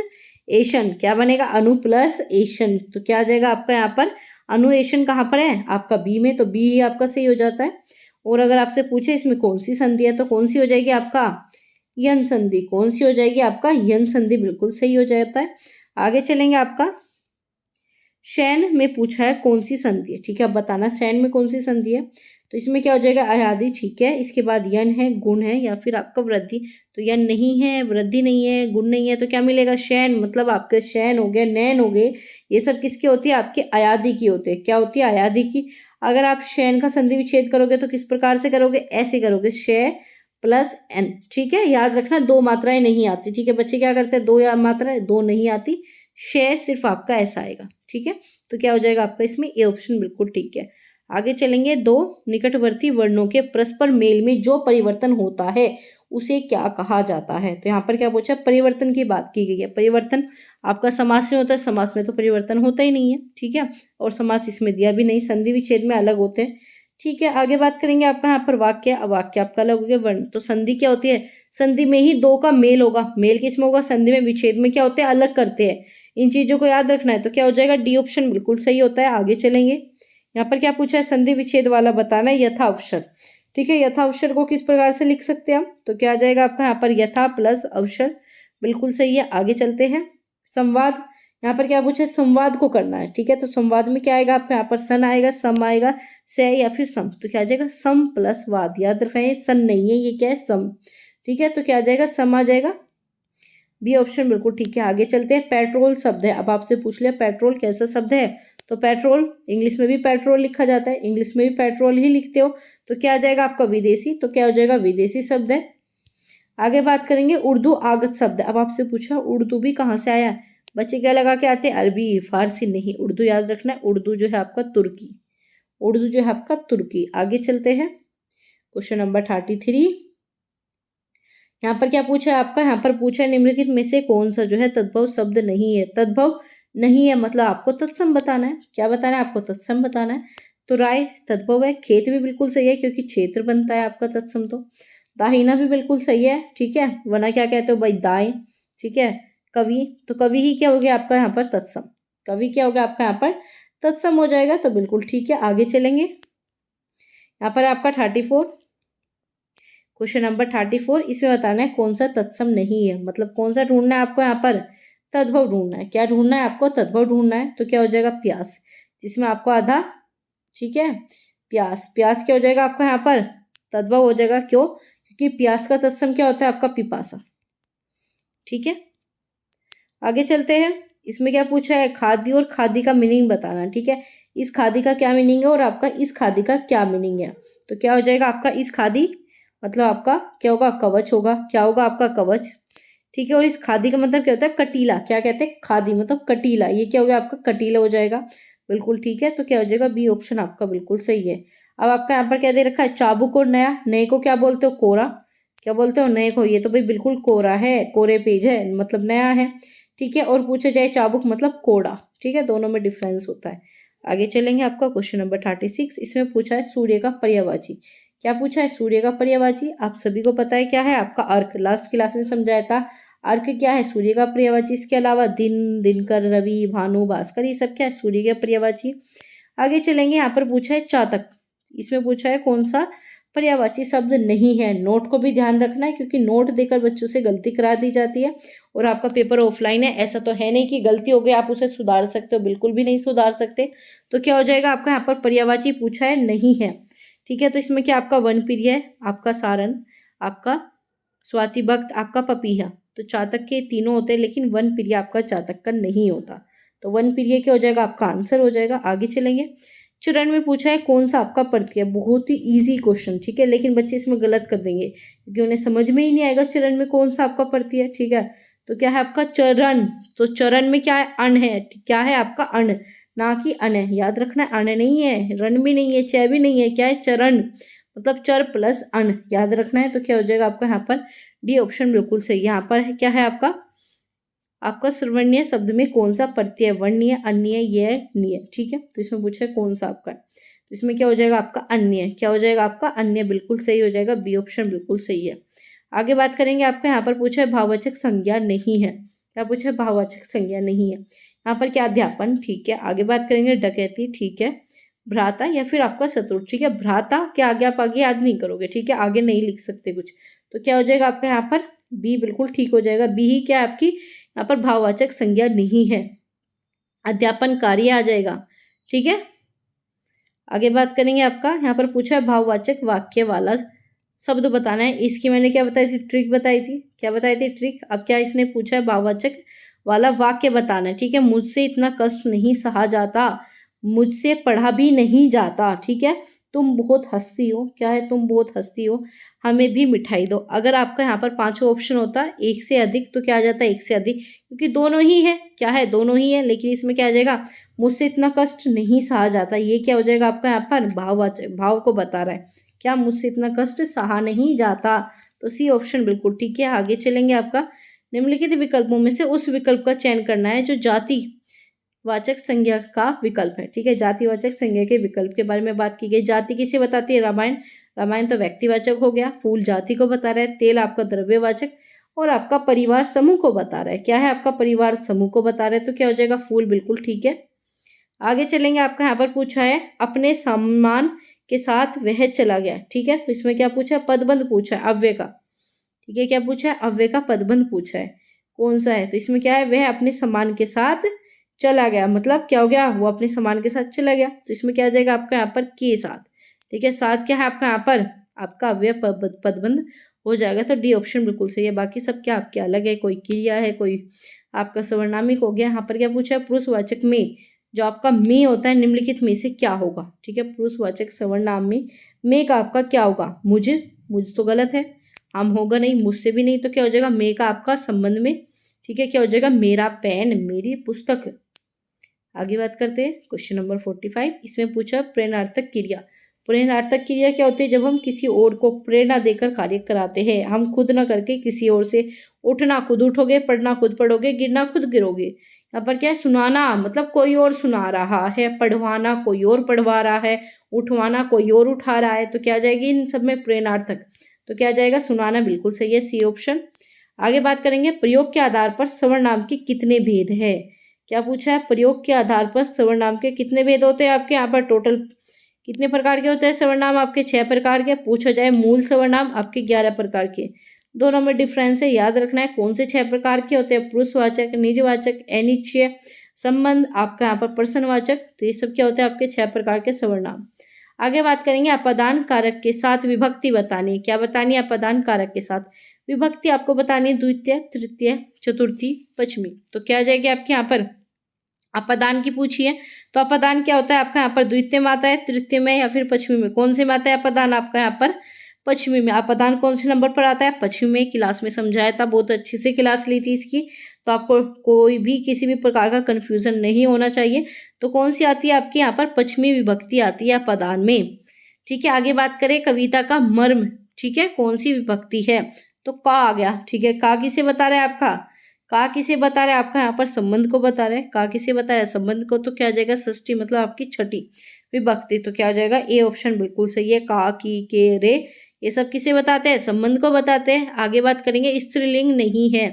एशन, क्या बनेगा, अनु प्लस एशन। तो क्या आ जाएगा आपका यहाँ पर, अनुएशन कहाँ पर है आपका बी में, तो बी ही आपका सही हो जाता है। और अगर आपसे पूछे इसमें कौन सी संधि है, तो कौन सी हो जाएगी आपका यन संधि, कौन सी हो जाएगी आपका यन संधि, बिल्कुल सही हो जाता है। आगे चलेंगे, आपका शैन में पूछा है कौन सी संधि है, ठीक है। अब बताना शैन में कौन सी संधि है। तो इसमें क्या हो जाएगा, अयादि, ठीक है। इसके बाद यन है, गुण है या फिर आपका वृद्धि। तो यन नहीं है, वृद्धि नहीं है, गुण नहीं है, तो क्या मिलेगा, शैन। मतलब आपके शैन हो गए, नैन हो गए, ये सब किसके होती है, आपके अयादि की होते हैं। क्या होती है, अयादि की। अगर आप शैन का संधि विच्छेद करोगे तो किस प्रकार से करोगे, ऐसे करोगे, शय प्लस एन, ठीक है। याद रखना दो मात्राएं नहीं आती, ठीक है। बच्चे क्या करते हैं, दो या मात्राएं, दो नहीं आती, शय सिर्फ आपका ऐसा आएगा, ठीक है। तो क्या हो जाएगा आपका इसमें ए ऑप्शन बिल्कुल ठीक है। आगे चलेंगे, दो निकटवर्ती वर्णों के परस्पर मेल में जो परिवर्तन होता है उसे क्या कहा जाता है। तो यहाँ पर क्या पूछा, परिवर्तन की बात की गई है। परिवर्तन आपका समास में होता है, समास में तो परिवर्तन होता ही नहीं है, ठीक है, और समास इसमें दिया भी नहीं, संधि विच्छेद में अलग होते हैं, ठीक है। आगे बात करेंगे आपका यहाँ पर वाक्य, अब वाक्य आपका अलग हो गया। वर्ण, तो संधि क्या होती है, संधि में ही दो का मेल होगा, मेल किसमें होगा, संधि में। विच्छेद में क्या होते हैं, अलग करते हैं। इन चीजों को याद रखना है, तो क्या हो जाएगा, डी ऑप्शन बिल्कुल सही होता है। आगे चलेंगे, यहाँ पर क्या पूछा है, संधि विच्छेद वाला बताना है, यथा अवसर, ठीक है। यथा अवसर को किस प्रकार से लिख सकते हैं हम, तो क्या आ जाएगा आपका यहाँ पर, यथा प्लस अवसर, बिल्कुल सही है। आगे चलते हैं, संवाद, यहाँ पर क्या पूछा है, संवाद को करना है, ठीक है। तो संवाद में क्या आएगा आपका, यहाँ पर सन आएगा, सम आएगा, से या फिर सम, तो क्या आ जाएगा, सम प्लस वाद। याद रखें, सन नहीं है, ये क्या है, सम, ठीक है। तो क्या आ जाएगा, सम आ जाएगा, बी ऑप्शन बिल्कुल ठीक है। आगे चलते हैं, पेट्रोल शब्द है, अब आपसे पूछ लिया पेट्रोल कैसा शब्द है, तो पेट्रोल इंग्लिश में भी पेट्रोल लिखा जाता है, इंग्लिश में भी पेट्रोल ही लिखते हो, तो क्या आ जाएगा आपका, विदेशी, तो क्या हो जाएगा, विदेशी शब्द है। आगे बात करेंगे, उर्दू आगत शब्द, अब आपसे पूछा उर्दू भी कहाँ से आया, बच्चे क्या लगा के आते हैं, अरबी फारसी नहीं, उर्दू याद रखना है, उर्दू जो है आपका तुर्की, उर्दू जो है आपका तुर्की। आगे चलते हैं, क्वेश्चन नंबर 33, यहाँ पर क्या पूछा है आपका, यहाँ पर पूछा है निम्नलिखित में से कौन सा जो है तद्भव शब्द नहीं है। तद्भव नहीं है मतलब आपको तत्सम बताना है, क्या बताना है आपको, तत्सम बताना है। तो राय तद्भव है, खेत भी बिल्कुल सही है क्योंकि क्षेत्र बनता है आपका तत्सम। तो दाहिना भी बिल्कुल सही है, ठीक है, वरना क्या कहते हो भाई, दाएं, ठीक है। कवि, तो कवि ही क्या हो गया आपका यहाँ पर तत्सम, कवि क्या हो गया आपका यहाँ पर तत्सम हो जाएगा, तो बिल्कुल ठीक है। आगे चलेंगे, यहाँ पर आपका 34, क्वेश्चन नंबर 34, इसमें बताना है कौन सा तत्सम नहीं है, मतलब कौन सा ढूंढना है आपको, यहाँ पर तद्भव ढूंढना है। क्या ढूंढना है आपको, तद्भव ढूंढना है। तो क्या हो जाएगा, प्यास, जिसमें आपको आधा, ठीक है, प्यास, प्यास क्या हो जाएगा आपका यहाँ पर तद्भव हो जाएगा, क्यों, क्योंकि प्यास का तत्सम क्या होता है आपका, पिपासा, ठीक है। आगे चलते हैं, इसमें क्या पूछा है, खादी और खादी का मीनिंग बताना, ठीक है। इस खादी का क्या मीनिंग है और आपका इस खादी का क्या मीनिंग है। तो क्या हो जाएगा आपका, इस खादी मतलब आपका क्या होगा, कवच होगा, क्या होगा आपका कवच, ठीक है। और इस खादी का मतलब क्या होता है, कटीला, क्या कहते हैं, खादी मतलब कटीला, ये क्या हो गया आपका, कटीला हो जाएगा, बिल्कुल ठीक है। तो क्या हो जाएगा, बी ऑप्शन आपका बिल्कुल सही है। अब आपका यहाँ पर क्या दे रखा है, चाबुक और नया, नए को क्या बोलते हो, कोरा, क्या बोलते हो, नए को, ये तो भाई बिल्कुल कोरा है, कोरे पेज है, मतलब नया है, ठीक है। और पूछा जाए चाबुक मतलब कोड़ा, ठीक है, दोनों में डिफरेंस होता है। आगे चलेंगे, आपका क्वेश्चन नंबर 36, इसमें पूछा है सूर्य का पर्यायवाची, क्या पूछा है, सूर्य का पर्यायवाची, आप सभी को पता है क्या है आपका, अर्क, लास्ट क्लास में समझाया था, अर्क क्या है, सूर्य का पर्यायवाची। इसके अलावा दिन, दिनकर, रवि, भानु, भास्कर, ये सब क्या है, सूर्य के पर्यायवाची। आगे चलेंगे, यहाँ पर पूछा है चातक, इसमें पूछा है कौन सा पर्यायवाची शब्द नहीं है। नोट को भी ध्यान रखना है क्योंकि नोट देकर बच्चों से गलती करा दी जाती है, और आपका पेपर ऑफलाइन है, ऐसा तो है नहीं कि गलती हो गई आप उसे सुधार सकते हो, बिल्कुल भी नहीं सुधार सकते। तो क्या हो जाएगा आपका यहाँ पर पर्यायवाची पूछा है नहीं है, ठीक है। तो इसमें क्या आपका वन प्रिय है, आपका सारन, आपका स्वाति भक्त, आपका पपीहा, तो चातक के तीनों होते हैं लेकिन वन प्रिय आपका चातक का नहीं होता, तो वन प्रिय क्या हो जाएगा आपका आंसर हो जाएगा। आगे चलेंगे, चरण में पूछा है कौन सा आपका प्रत्यय, बहुत ही इजी क्वेश्चन, ठीक है, लेकिन बच्चे इसमें गलत कर देंगे क्योंकि उन्हें समझ में ही नहीं आएगा चरण में कौन सा आपका प्रत्यय, ठीक है। तो क्या है आपका चरण, तो चरण में क्या है, अण है, क्या है आपका अण, ना कि अन है, याद रखना है, अण नहीं है, रण भी नहीं है, चय भी नहीं है, क्या है, चरण मतलब चर प्लस अण, याद रखना है। तो क्या हो जाएगा आपका यहाँ पर डी ऑप्शन बिल्कुल सही। यहाँ पर है क्या है आपका श्रवणीय शब्द में कौन सा प्रत्यय, वर्णीय, अन्य, ये नीय, ठीक है। तो इसमें पूछा है कौन सा आपका है, तो इसमें क्या हो जाएगा आपका अन्य, क्या हो जाएगा आपका अन्य, बिल्कुल सही हो जाएगा, बी ऑप्शन बिल्कुल सही है। आगे बात करेंगे, आपका यहाँ पर पूछा है भाववाचक संज्ञा नहीं है, क्या पूछा है, भाववाचक संज्ञा नहीं है। यहाँ पर क्या अध्यापन, ठीक है। आगे बात करेंगे डकैती, ठीक है। भ्राता या फिर आपका शत्रु, ठीक है। भ्राता क्या आगे आप आगे याद नहीं करोगे, ठीक है, आगे नहीं लिख सकते कुछ, तो क्या हो जाएगा आपका यहाँ पर बी बिल्कुल ठीक हो जाएगा, बी ही क्या है आपकी यहाँ पर भाववाचक संज्ञा नहीं है, अध्यापन कार्य आ जाएगा, ठीक है। आगे बात करेंगे, आपका यहाँ पर पूछा है भाववाचक वाक्य वाला शब्द बताना है, इसकी मैंने क्या बताई थी, ट्रिक बताई थी, क्या बताई थी, ट्रिक। अब क्या इसने पूछा है भाववाचक वाला वाक्य बताना है, ठीक है। मुझसे इतना कष्ट नहीं सहा जाता, मुझसे पढ़ा भी नहीं जाता, ठीक है। तुम बहुत हंसती हो, क्या है, तुम बहुत हंसती हो। हमें भी मिठाई दो। अगर आपका यहाँ पर पांचों ऑप्शन होता एक से अधिक तो क्या आ जाता है एक से अधिक, क्योंकि दोनों ही है, क्या है दोनों ही है, लेकिन इसमें क्या आ जाएगा मुझसे इतना कष्ट नहीं सहा जाता। ये क्या हो जाएगा आपका यहाँ पर भाववाचक, भाव को बता रहा है, क्या मुझसे इतना कष्ट सहा नहीं जाता। तो सी ऑप्शन बिल्कुल ठीक है। आगे चलेंगे, आपका निम्नलिखित विकल्पों में से उस विकल्प का चयन करना है जो जाति वाचक संज्ञा का विकल्प है। ठीक है, जातिवाचक संज्ञा के विकल्प के बारे में बात की गई। जाति किसे बताती है? रामायण। रामायण तो व्यक्तिवाचक हो गया। फूल जाति को बता रहा है। तेल आपका द्रव्यवाचक, और आपका परिवार समूह को बता रहा है। क्या है आपका परिवार समूह को बता रहा है, तो क्या हो जाएगा फूल बिल्कुल ठीक है। आगे चलेंगे, आपका यहाँ पर पूछा है अपने सम्मान के साथ वह चला गया। ठीक है, तो इसमें क्या पूछा है? पदबंध पूछा है अव्यय का। ठीक है, क्या पूछा है? अव्यय का पदबंध पूछा है, कौन सा है? तो इसमें क्या है? वह अपने सम्मान के साथ चला गया, मतलब क्या हो गया? वो अपने सम्मान के साथ चला गया। तो इसमें क्या आ जाएगा आपका यहाँ पर के साथ। ठीक है, साथ क्या है आपका यहाँ पर? आपका अव्यय पदबंध हो जाएगा। तो डी ऑप्शन बिल्कुल सही है। बाकी सब क्या आपके अलग है, कोई क्रिया है, कोई आपका सवर्णामिक हो गया। यहाँ पर क्या पूछा है? पुरुषवाचक में जो आपका में होता है निम्नलिखित में से क्या होगा? ठीक है, पुरुषवाचक सवर्णाम में का आपका क्या होगा? मुझ तो गलत है, हम होगा नहीं, मुझसे भी नहीं, तो क्या हो जाएगा? में का आपका संबंध में। ठीक है, क्या हो जाएगा? मेरा पेन, मेरी पुस्तक। आगे बात करते हैं क्वेश्चन नंबर 45। इसमें पूछा प्रेरणार्थक क्रिया। प्रेरणार्थक क्रिया क्या होती है? जब हम किसी और को प्रेरणा देकर कार्य कराते हैं। हम खुद ना करके किसी और से, उठना खुद उठोगे, पढ़ना खुद पढ़ोगे, गिरना खुद गिरोगे। यहाँ पर क्या है? सुनाना मतलब कोई और सुना रहा है, पढ़वाना कोई और पढ़वा रहा है, उठवाना कोई और उठा रहा है। तो क्या आ जाएगी इन सब में? प्रेरणार्थक। तो क्या आ जाएगा? सुनाना बिल्कुल सही है, सी ऑप्शन। आगे बात करेंगे प्रयोग के आधार पर सर्वनाम के कितने भेद है। क्या पूछा है? प्रयोग के आधार पर सर्वनाम के कितने भेद होते हैं आपके यहाँ पर? टोटल कितने प्रकार के होते हैं सर्वनाम आपके? 6 प्रकार के। पूछा जाए मूल सर्वनाम आपके 11 प्रकार के। दोनों में डिफरेंस है, याद रखना है। कौन से 6 प्रकार के होते हैं? पुरुषवाचक, निजवाचक, अनिश्चय, संबंध, आपका यहाँ पर प्रश्नवाचक। तो ये सब क्या होते हैं आपके? 6 प्रकार के सर्वनाम। आगे बात करेंगे अपादान कारक के साथ विभक्ति बतानी। क्या बतानी है? अपादान कारक के साथ विभक्ति आपको बतानी है, द्वितीय, तृतीय, चतुर्थी, पंचमी। तो क्या आ जाएगी आपके यहाँ पर? अपादान की पूछी है, तो अपादान क्या होता है आपका यहाँ पर? द्वितीय में आता है, तृतीय में, या फिर पंचमी में? कौन से में आता है अपादान आपका यहाँ पर? पंचमी में। अपादान कौन से नंबर पर आता है? पंचमी में। क्लास में समझाया था, बहुत अच्छे से क्लास ली थी इसकी, तो आपको कोई भी किसी भी प्रकार का कंफ्यूजन नहीं होना चाहिए। तो कौन सी आती है आपके यहाँ पर? पंचमी विभक्ति आती है अपादान में। ठीक है, आगे बात करें कविता का मर्म। ठीक है, कौन सी विभक्ति है? तो का आ गया। ठीक है, का किसे बता रहा है आपका? का किसे बता रहा है आपका यहाँ पर? संबंध को बता रहे हैं। का किसे बता रहा है? संबंध को। तो क्या आ जाएगा? षष्ठी, मतलब आपकी छठी विभक्ति। तो क्या आ जाएगा? ए ऑप्शन बिल्कुल सही है। का, की, के, रे, ये सब किसे बताते हैं? संबंध को बताते हैं। आगे बात करेंगे स्त्रीलिंग नहीं है,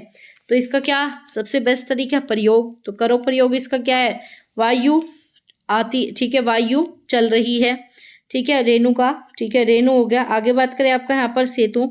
तो इसका क्या सबसे बेस्ट तरीका? प्रयोग। तो करो प्रयोग। इसका क्या है? वायु आती, ठीक है, वायु चल रही है। ठीक है, रेणुका। ठीक है, रेणु हो गया। आगे बात करें आपका यहाँ पर सेतु,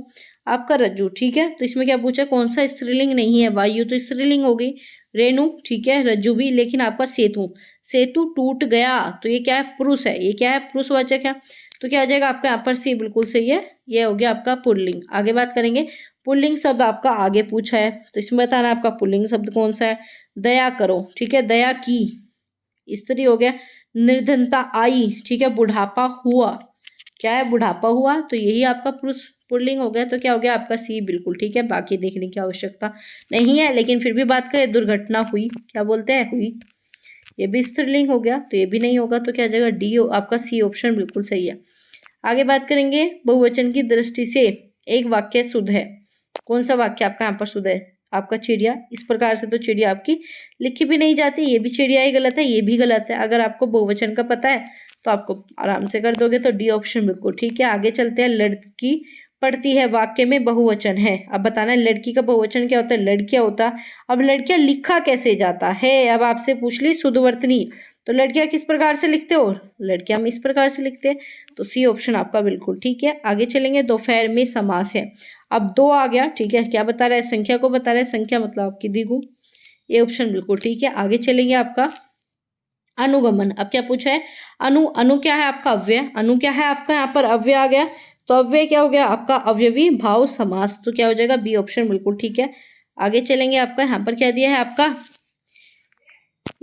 आपका रज्जु। ठीक है, तो इसमें क्या पूछा? कौन सा स्त्रीलिंग नहीं है? वायु तो स्त्रीलिंग हो गई, रेणु ठीक है, रज्जु भी, लेकिन आपका सेतु, सेतु टूट गया, तो ये क्या है? पुरुष है। ये क्या है? पुरुषवाचक है। तो क्या आ जाएगा आपका यहाँ पर? सी बिल्कुल सही है। ये हो गया आपका पुल्लिंग। आगे बात करेंगे पुल्लिंग शब्द आपका आगे पूछा है, तो इसमें बताना आपका पुल्लिंग शब्द कौन सा है? दया करो। ठीक है, दया की, स्त्री हो गया। निर्धनता आई। ठीक है, बुढ़ापा हुआ। क्या है? बुढ़ापा हुआ, तो यही आपका पुरुष पुल्लिंग हो गया। तो क्या हो गया आपका? सी बिल्कुल ठीक है। बाकी देखने की आवश्यकता नहीं है, लेकिन फिर भी बात करें दुर्घटना हुई, क्या बोलते हैं? हुई, ये भी स्त्रीलिंग हो गया, तो ये भी नहीं होगा। तो क्या आ जाएगा? डी, आपका सी ऑप्शन बिल्कुल सही है। आगे बात करेंगे बहुवचन की दृष्टि से एक वाक्य शुद्ध है। कौन सा वाक्य आपका यहाँ पर शुद्ध है? आपका चिड़िया। इस प्रकार से तो चिड़िया आपकी लिखी भी नहीं जाती, ये भी चिड़िया ही गलत है, ये भी गलत है। अगर आपको बहुवचन का पता है तो आपको आराम से कर दोगे। तो डी ऑप्शन बिल्कुल ठीक है। आगे चलते हैं, लड़की पढ़ती है वाक्य में बहुवचन है। अब बताना है लड़की का बहुवचन क्या होता है? लड़कियां होता। अब लड़कियां लिखा कैसे जाता है? अब आपसे पूछ ली शुद्धवर्तनी, तो लड़कियां किस प्रकार से लिखते हो? लड़कियां हम इस प्रकार से लिखते हैं। तो सी ऑप्शन आपका बिल्कुल ठीक है। आगे चलेंगे, दोपहर में समास है। अब दो आ गया। ठीक है, क्या बता रहा है? संख्या को बता रहा है। संख्या मतलब आपकी द्विगु। ये ऑप्शन बिल्कुल ठीक है। आगे चलेंगे, आपका अनुगमन। अब क्या पूछा है? अनु क्या है आपका? अव्यय। अनु क्या है आपका यहाँ पर? अव्यय आ गया। तो अव्यय क्या हो गया आपका? अव्यवी भाव समास। तो क्या हो जाएगा? बी ऑप्शन बिल्कुल ठीक है। आगे चलेंगे, आपका यहाँ पर क्या दिया है? आपका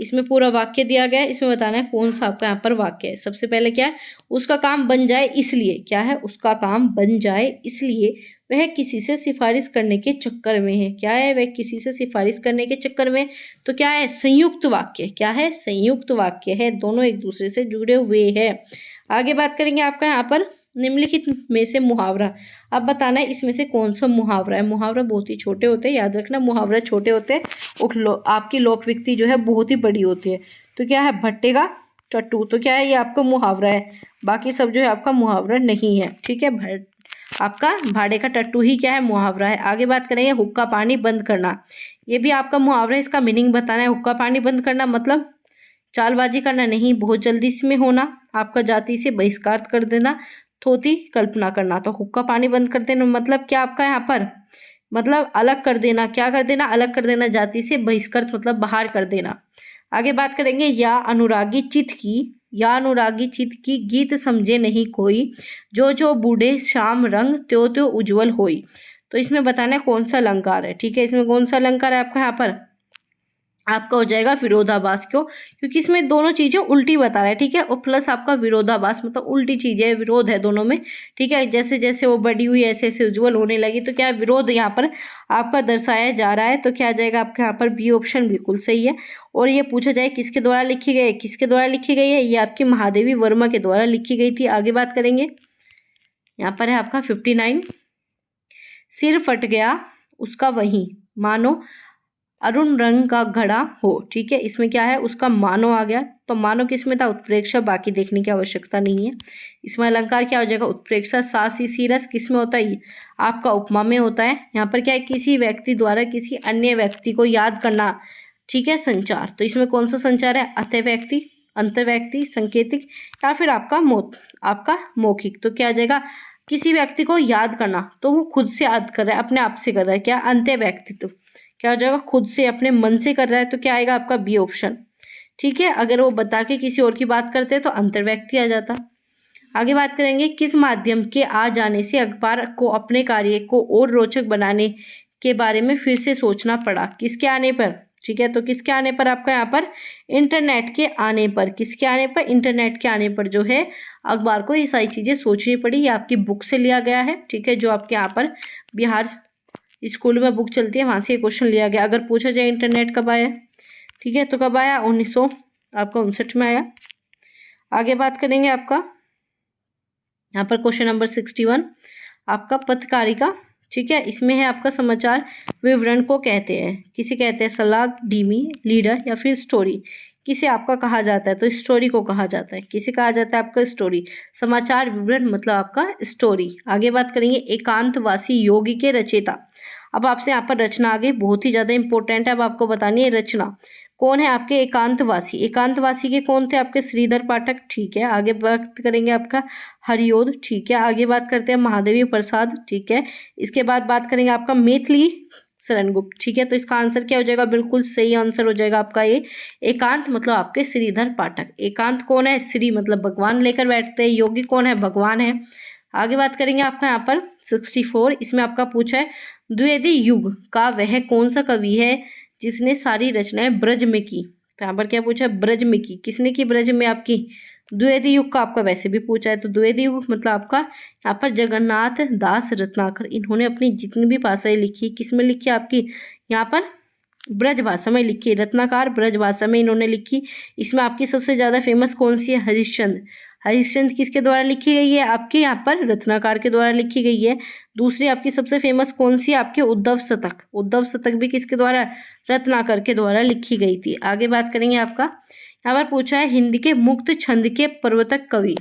इसमें पूरा वाक्य दिया गया है, इसमें बताना है कौन सा आपका यहाँ पर वाक्य है। सबसे पहले क्या है, उसका काम बन जाए इसलिए, क्या है, उसका काम बन जाए इसलिए वह किसी से सिफारिश करने के चक्कर में है। क्या है, वह किसी से सिफारिश करने के चक्कर में, तो क्या है, संयुक्त वाक्य। क्या है, संयुक्त वाक्य है, दोनों एक दूसरे से जुड़े हुए हैं। आगे बात करेंगे आपका यहाँ पर निम्नलिखित में से मुहावरा। अब बताना है इसमें से कौन सा मुहावरा है। मुहावरा बहुत ही छोटे होते हैं, याद रखना, मुहावरा छोटे होते हैं और आपकी लोक विकति जो है बहुत ही बड़ी होती है। तो क्या है, भट्टे का टट्टू, तो क्या है, ये आपका मुहावरा है। बाकी सब जो है आपका मुहावरा नहीं है। ठीक है, आपका भाड़े का टट्टू ही क्या है, मुहावरा है। आगे बात करेंगे हुक्का पानी बंद करना, ये भी आपका मुहावरा है। इसका मीनिंग बताना है। हुक्का पानी बंद करना मतलब चालबाजी करना नहीं, बहुत जल्दी इसमें होना, आपका जाति से बहिष्कार कर देना, थोती कल्पना करना। तो हुक्का पानी बंद कर देना मतलब क्या आपका यहाँ पर, मतलब अलग कर देना। क्या कर देना, अलग कर देना, जाति से बहिष्कृत मतलब बाहर कर देना। आगे बात करेंगे या अनुरागी चित्त की, या अनुरागी चित्त की गीत समझे नहीं कोई, जो जो बूढ़े श्याम रंग त्यो त्यो उज्जवल होई। तो इसमें बताना है कौन सा अलंकार है। ठीक है, इसमें कौन सा अलंकार है आपका यहाँ पर, आपका हो जाएगा विरोधाभास। क्यों, क्योंकि इसमें दोनों चीजें उल्टी बता रहा है। ठीक है, और प्लस आपका विरोधाभास मतलब उल्टी चीजें, विरोध है दोनों में। ठीक है, जैसे जैसे वो बड़ी हुई ऐसे ऐसे उज्जवल होने लगी, तो क्या विरोध यहाँ पर आपका दर्शाया जा रहा है। तो क्या आ जाएगा आपका यहाँ पर बी ऑप्शन बिल्कुल सही है। और ये पूछा जाए किसके द्वारा लिखी गई है, किसके द्वारा लिखी गई है, ये आपकी महादेवी वर्मा के द्वारा लिखी गई थी। आगे बात करेंगे, यहाँ पर है आपका 59, सिर फट गया उसका वहीं, मानो अरुण रंग का घड़ा हो। ठीक है, इसमें क्या है, उसका मानो आ गया। तो मानो किस में था, उत्प्रेक्षा, बाकी देखने की आवश्यकता नहीं है। इसमें अलंकार क्या हो जाएगा, उत्प्रेक्षा। सासी सीरस किस में होता है, आपका उपमा में होता है। यहाँ पर क्या है, किसी व्यक्ति द्वारा किसी अन्य व्यक्ति को याद करना। ठीक है, संचार, तो इसमें कौन सा संचार है, अतः व्यक्ति, अंतर व्यक्ति, संकेतिक, या फिर आपका आपका मौखिक। तो क्या आ जाएगा, किसी व्यक्ति को याद करना, तो वो खुद से याद कर रहा है, अपने आप से कर रहा है। क्या, अंत्य व्यक्तित्व, क्या हो जाएगा, खुद से अपने मन से कर रहा है। तो क्या आएगा आपका बी ऑप्शन। ठीक है, अगर वो बता के किसी और की बात करते हैं तो अंतर व्यक्ति आ जाता। आगे बात करेंगे, किस माध्यम के आ जाने से अखबार को अपने कार्य को और रोचक बनाने के बारे में फिर से सोचना पड़ा। किसके आने पर, ठीक है, तो किसके आने पर, आपका यहाँ पर इंटरनेट के आने पर। किसके आने पर, इंटरनेट के आने पर जो है अखबार को ये सारी चीजें सोचनी पड़ी। ये आपकी बुक से लिया गया है। ठीक है, जो आपके यहाँ पर बिहार स्कूल में बुक चलती है, वहां से क्वेश्चन लिया गया। अगर पूछा जाए इंटरनेट कब आया, ठीक है, तो कब आया, 1959 में आया। आगे बात करेंगे आपका यहाँ पर क्वेश्चन नंबर 61, आपका पत्रकारिता। ठीक है, इसमें है आपका समाचार विवरण को कहते हैं, किसे कहते हैं, सलाह, डीमी, लीडर, या फिर स्टोरी। किसे आपका कहा जाता है, तो स्टोरी को कहा जाता है। किसे कहा जाता है, आपका स्टोरी। समाचार विवरण मतलब आपका स्टोरी। आगे बात करेंगे, एकांतवासी योगी के रचयिता। अब आपसे यहाँ पर रचना आ गई, बहुत ही ज्यादा इंपॉर्टेंट है। अब आपको बतानी है रचना कौन है आपके एकांतवासी। एकांतवासी के कौन थे, आपके श्रीधर पाठक। ठीक है, आगे बात करेंगे आपका हरिओद। ठीक है, आगे बात करते हैं महादेवी प्रसाद। ठीक है, इसके बाद बात करेंगे आपका मैथिली शरण गुप्त। ठीक है, तो इसका आंसर क्या हो जाएगा, बिल्कुल सही आंसर हो जाएगा आपका ये एकांत मतलब आपके श्रीधर पाठक। एकांत कौन है, श्री मतलब भगवान लेकर बैठते हैं, योगी कौन है, भगवान है। आगे बात करेंगे आपका यहाँ पर 64, इसमें आपका पूछा है द्विवेदी युग का वह कौन सा कवि है जिसने सारी रचनाएं ब्रज में की। तो यहाँ पर क्या पूछा है, ब्रज में की, किसने की, ब्रज में आपकी। द्विवेदी युग का आपका वैसे भी पूछा है, तो द्विवेदी युग मतलब आपका यहाँ पर जगन्नाथ दास रत्नाकर, इन्होंने अपनी जितनी भी भाषाएं लिखी किस में लिखी, आपकी यहाँ पर ब्रज भाषा में लिखी। रत्नाकर ब्रज भाषा में इन्होंने लिखी। इसमें आपकी सबसे ज्यादा फेमस कौन सी है, हरिश्चंद्र। हरिश्चंद्र किसके द्वारा लिखी गई है, आपके यहाँ पर रत्नाकर के द्वारा लिखी गई है। दूसरी आपकी सबसे फेमस कौन सी है, आपके उद्धव शतक। उद्धव शतक भी किसके द्वारा, रत्नाकर के द्वारा लिखी गई थी। आगे बात करेंगे आपका यहाँ पर पूछा है हिंदी के मुक्त छंद के प्रवर्तक कवि।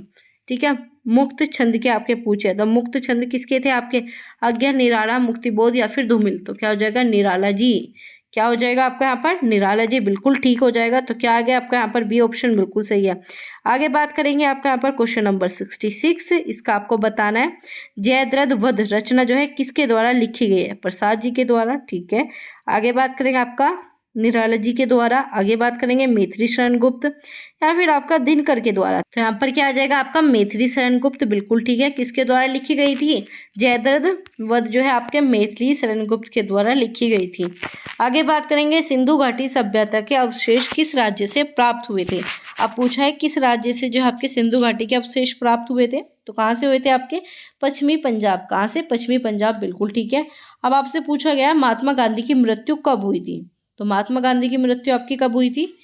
ठीक है, मुक्त छंद के आपके पूछे, तो मुक्त छंद किसके थे, आपके आज्ञा, निराला, मुक्तिबोध, या फिर धूमिल। तो क्या हो जाएगा, निराला जी। क्या हो जाएगा आपका यहाँ पर, निराला जी, बिल्कुल ठीक हो जाएगा। तो क्या आ गया आपका यहाँ पर बी ऑप्शन बिल्कुल सही है। आगे बात करेंगे आपका यहाँ पर क्वेश्चन नंबर 66, इसका आपको बताना है जयद्रथ वध रचना जो है किसके द्वारा लिखी गई है, प्रसाद जी के द्वारा। ठीक है, आगे बात करेंगे आपका निराला जी के द्वारा। आगे बात करेंगे मैथिली शरण गुप्त या फिर आपका दिनकर के द्वारा। तो यहाँ पर क्या आ जाएगा आपका मैथिली शरण गुप्त, बिल्कुल ठीक है। किसके द्वारा लिखी गई थी? जयद्रथ वध जो है आपके मैथिली शरण गुप्त के द्वारा लिखी गई थी। आगे बात करेंगे सिंधु घाटी सभ्यता के अवशेष किस राज्य से प्राप्त हुए थे। अब पूछा है किस राज्य से जो आपके सिंधु घाटी के अवशेष प्राप्त हुए थे, तो कहाँ से हुए थे? आपके पश्चिमी पंजाब। कहाँ से? पश्चिमी पंजाब, बिल्कुल ठीक है। अब आपसे पूछा गया महात्मा गांधी की मृत्यु कब हुई थी, तो महात्मा गांधी की मृत्यु आपकी कब हुई थी?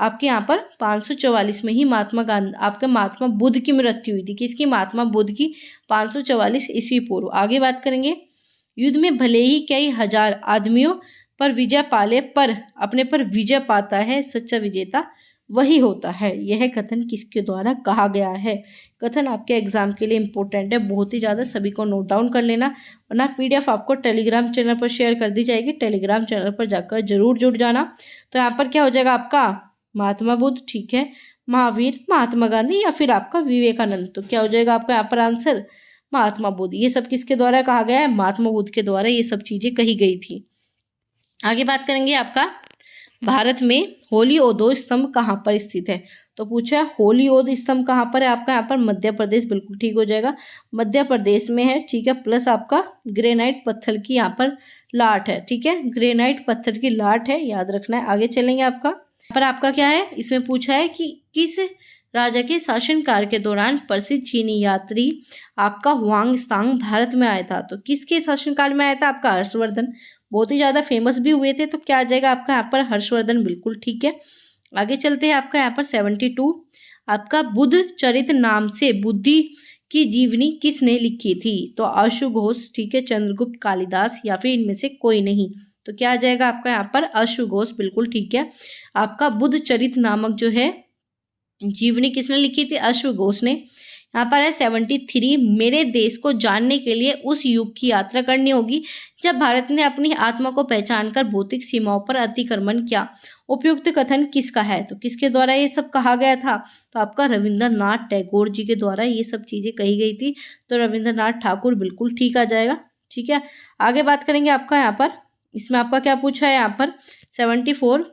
आपके यहाँ पर 544 में ही महात्मा गांधी आपके महात्मा बुद्ध की मृत्यु हुई थी। किसकी? महात्मा बुद्ध की, 544 ईस्वी पूर्व। आगे बात करेंगे युद्ध में भले ही कई हजार आदमियों पर विजय पाले पर अपने पर विजय पाता है सच्चा विजेता वही होता है। यह कथन किसके द्वारा कहा गया है? कथन आपके एग्जाम के लिए इंपॉर्टेंट है बहुत ही ज़्यादा, सभी को नोट डाउन कर लेना, वरना पीडीएफ आपको टेलीग्राम चैनल पर शेयर कर दी जाएगी। टेलीग्राम चैनल पर जाकर जरूर जुड़ जाना। तो यहाँ पर क्या हो जाएगा आपका? महात्मा बुद्ध, ठीक है, महावीर, महात्मा गांधी या फिर आपका विवेकानंद। तो क्या हो जाएगा आपका यहाँ पर आंसर? महात्मा बुद्ध। ये सब किसके द्वारा कहा गया है? महात्मा बुद्ध के द्वारा ये सब चीजें कही गई थी। आगे बात करेंगे आपका भारत में होलियोदय स्तंभ कहाँ पर स्थित है। तो पूछा है होलियोदय स्तंभ कहाँ पर है आपका? यहाँ पर मध्य प्रदेश, बिल्कुल ठीक हो जाएगा, मध्य प्रदेश में है, ठीक है। प्लस आपका ग्रेनाइट पत्थर की यहाँ पर लाट है, ठीक है, ग्रेनाइट पत्थर की लाट है, याद रखना है। आगे चलेंगे आपका पर आपका क्या है, इसमें पूछा है कि किस राजा के शासनकाल के दौरान प्रसिद्ध चीनी यात्री आपका हुआंग सांग भारत में आया था। तो किसके शासनकाल में आया था? आपका हर्षवर्धन, बहुत ही ज्यादा फेमस भी हुए थे। तो क्या आ जाएगा आपका यहाँ पर? हर्षवर्धन, बिल्कुल ठीक है। आगे चलते हैं आपका यहाँ पर 72 आपका बुद्ध चरित नाम से बुद्धि की जीवनी किसने लिखी थी। तो आशु घोष, ठीक है, चंद्रगुप्त, कालिदास या फिर इनमें से कोई नहीं। तो क्या आ जाएगा आपका यहाँ पर? आशु घोष, बिल्कुल ठीक है। आपका बुद्ध चरित नामक जो है जीवनी किसने लिखी थी? अश्व घोष ने। यहाँ पर है 73 मेरे देश को जानने के लिए उस युग की यात्रा करनी होगी जब भारत ने अपनी आत्मा को पहचानकर भौतिक सीमाओं पर अतिक्रमण किया। उपयुक्त कथन किसका है? तो किसके द्वारा ये सब कहा गया था? तो आपका रविंद्रनाथ टैगोर जी के द्वारा ये सब चीजें कही गई थी। तो रविंद्रनाथ ठाकुर, बिल्कुल ठीक आ जाएगा, ठीक है। आगे बात करेंगे आपका यहाँ पर, इसमें आपका क्या पूछा है यहाँ पर 74,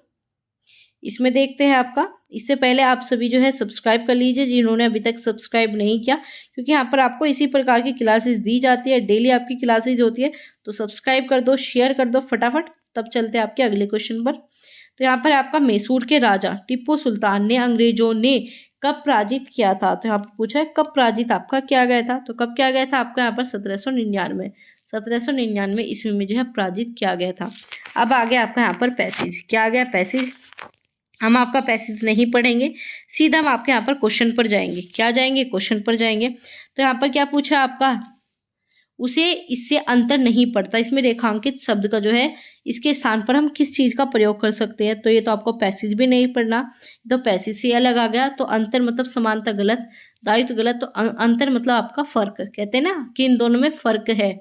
इसमें देखते हैं आपका। इससे पहले आप सभी जो है सब्सक्राइब कर लीजिए जिन्होंने अभी तक सब्सक्राइब नहीं किया, क्योंकि यहाँ पर आपको इसी प्रकार की क्लासेस दी जाती है, डेली आपकी क्लासेस होती है। तो सब्सक्राइब कर दो, शेयर कर दो फटाफट। तब चलते हैं आपके अगले क्वेश्चन पर। तो यहाँ पर आपका मैसूर के राजा टीपू सुल्तान ने अंग्रेजों ने कब पराजित किया था। तो यहाँ पर पूछा है कब पराजित आपका किया गया था। तो कब किया गया था आपका यहाँ पर? 1799 ईस्वी में जो है पराजित किया गया था। अब आगे आपका यहाँ पर पैसेज, क्या आ गया? पैसेज। हम आपका पैसेज नहीं पढ़ेंगे, सीधा हम आपके यहाँ पर क्वेश्चन पर जाएंगे। क्या जाएंगे? क्वेश्चन पर जाएंगे। तो यहाँ पर क्या पूछा आपका? उसे इससे अंतर नहीं पड़ता, इसमें रेखांकित शब्द का जो है इसके स्थान पर हम किस चीज का प्रयोग कर सकते हैं। तो ये तो आपको पैसेज भी नहीं पढ़ना, तो पैसेज से अलग आ गया। तो अंतर मतलब समानता गलत, दायित्व गलत, तो अंतर मतलब आपका फर्क, कहते हैं ना कि इन दोनों में फर्क है।